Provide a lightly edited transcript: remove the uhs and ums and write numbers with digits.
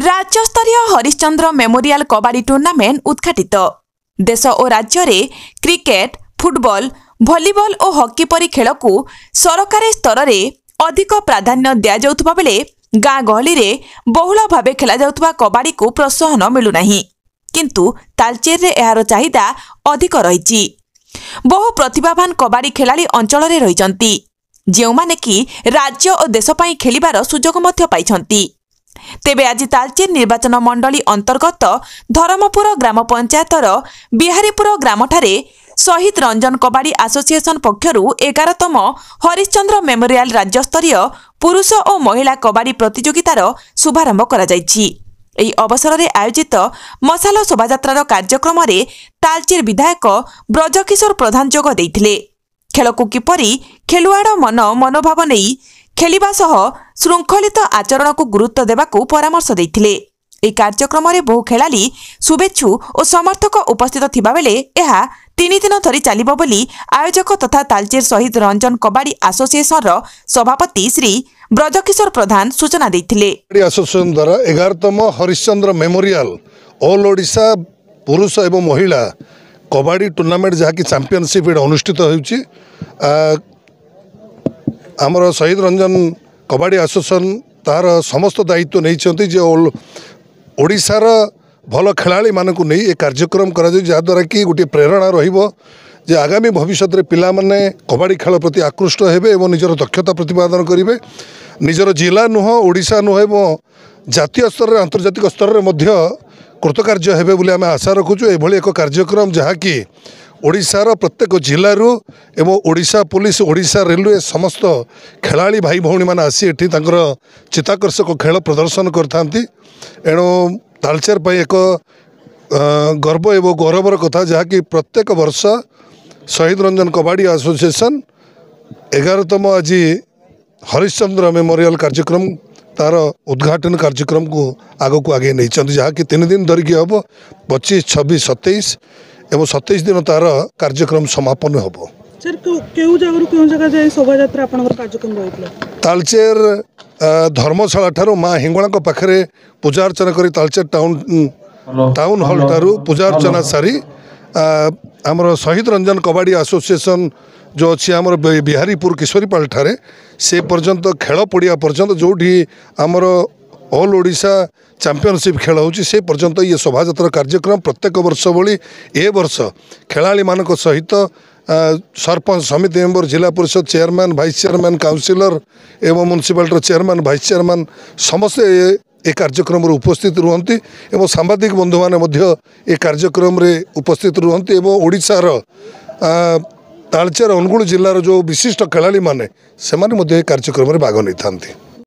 राज्यस्तरीय हरिश्चंद्र मेमोरियल कबाड़ी टूर्नामेंट उद्घाटित। देश और राज्य में क्रिकेट, फुटबॉल, भलीबॉल और हॉकी परी खेल को सरकारी स्तर में अधिक प्राधान्य दि जाउथबा बेले गाँ गहली रे बहुल भाव खेला जाउथबा कबाड़ी को प्रोत्साहन मिलुना। किंतु तालचेर रे एहार चाहिदा अधिक रही। बहु प्रतिभावान कबाड़ी खेलाड़ी अंचल रे रहिचंती, जेउमाने कि राज्य और देश पई खेलिबार सुजोग मध्य पाइछंती। तेबे आज तालचेर निर्वाचन मंडली अंतर्गत धर्मपुर ग्राम पंचायतर बिहारीपुर ग्रामठारे शहीद रंजन कबाड़ी एसोसिएशन पक्षरु 11तम हरिश्चंद्र मेमोरियल राज्यस्तरीय पुरुष और महिला कबाड़ी प्रतियोगितार शुभारंभ करा जायछि। एही अवसर में आयोजित मशाल शोभायात्रार कार्यक्रम में तालचेर विधायक ब्रजकिशोर प्रधान जोग देइथिले। खेल को किपरि खेलुआड़ मनोभाव नहीं खेलिबा सह श्रृंखलित आचरण को गुरुत्व देवाकू परामर्श देइथिले। एही कार्यक्रम में बहु खेलाड़ी शुभेच्छु और समर्थक उपस्थित थिबा बेले एहा 3 दिन धरी चलिबो बोली आयोजक तथा तालचेर शहीद रंजन कबाड़ी एसोसिएशन सभापति श्री ब्रजकिशोर प्रधान सूचना देइथिले। एसोसिएशन द्वारा 11तम हरिश्चंद्र मेमोरियल ऑल ओडिशा पुरुष एवं महिला कबाड़ी टूर्नामेंट जहाँकि चैंपियनशिप अनुष्ठित होउछि। आमर शहीद रंजन कबाड़ी एसोसिएशन तार समस्त दायित्व नहीं जे ओडिशार भल खेलाड़ी मानक नहीं ए कार्यक्रम करा जहाँद्वारा कि गोटे प्रेरणा रहिबो जे आगामी भविष्य में पिला माने कबाड़ी खेल प्रति आकृष्ट हेबे एवं निजर दक्षता प्रतिपादन करिवे। निजर जिला नुह ओडिशा नुह एवं जातीय स्तर में अंतर्जातिक स्तर में मध्य कृतकार्य हेबे बोली आम आशा रखुचु। एभली एक कार्यक्रम जहाँकि ओडिशार प्रत्येक जिलूर एवं ओडिशा पुलिस ओडिशा रेलवे समस्त खेलाड़ी भाई भौणी मैंने आसी एठी तांकर चित्ताकर्षक खेल प्रदर्शन करथांती। एणु तालचेर पर एक गर्व एवं गौरवर कथा जहाँकि प्रत्येक वर्ष शहीद रंजन कबाड़ी एसोसिएशन 11तम आज हरिश्चंद्र मेमोरियल कार्यक्रम तार उद्घाटन कार्यक्रम को आग को आगे नहीं जहाँकि 3 दिन धरिकी हम 25, 26, 27 एवं 27 दिन तार कार्यक्रम समापन हम। तालचेर धर्मशाला ठारू माँ हिंगणा पाखे पूजा अर्चना करी तालचेर टाउन हॉल ठारू पूजा अर्चना सारी आमर शहीद रंजन कबाड़ी एसोसिएशन जो अच्छी आमर बिहारीपुर किशोरीपाल ठारे से पर्यंत खेल पड़िया पर्यंत जोठी आमर ऑल ओडिशा चैंपियनशिप खेल होची से पर्यंत ये शोभायात्रा कार्यक्रम प्रत्येक वर्ष भली ए वर्ष खेलाड़ी मानक सहित सरपंच समिति मेंबर जिला परिषद चेयरमैन वाइस चेयरमैन काउंसिलर एवं म्युनिसिपालिटी चेयरमैन वाइस चेयरमैन समस्ते ए कार्यक्रम उपस्थित रुहंती एवं सांबादिक बंधु माने ए कार्यक्रम रे उपस्थित रुहंती एवं ओडिशार तालचेर अनुगुण जिलार जो विशिष्ट खेलाड़ी माने से कार्यक्रम रे भाग नहीं थांती।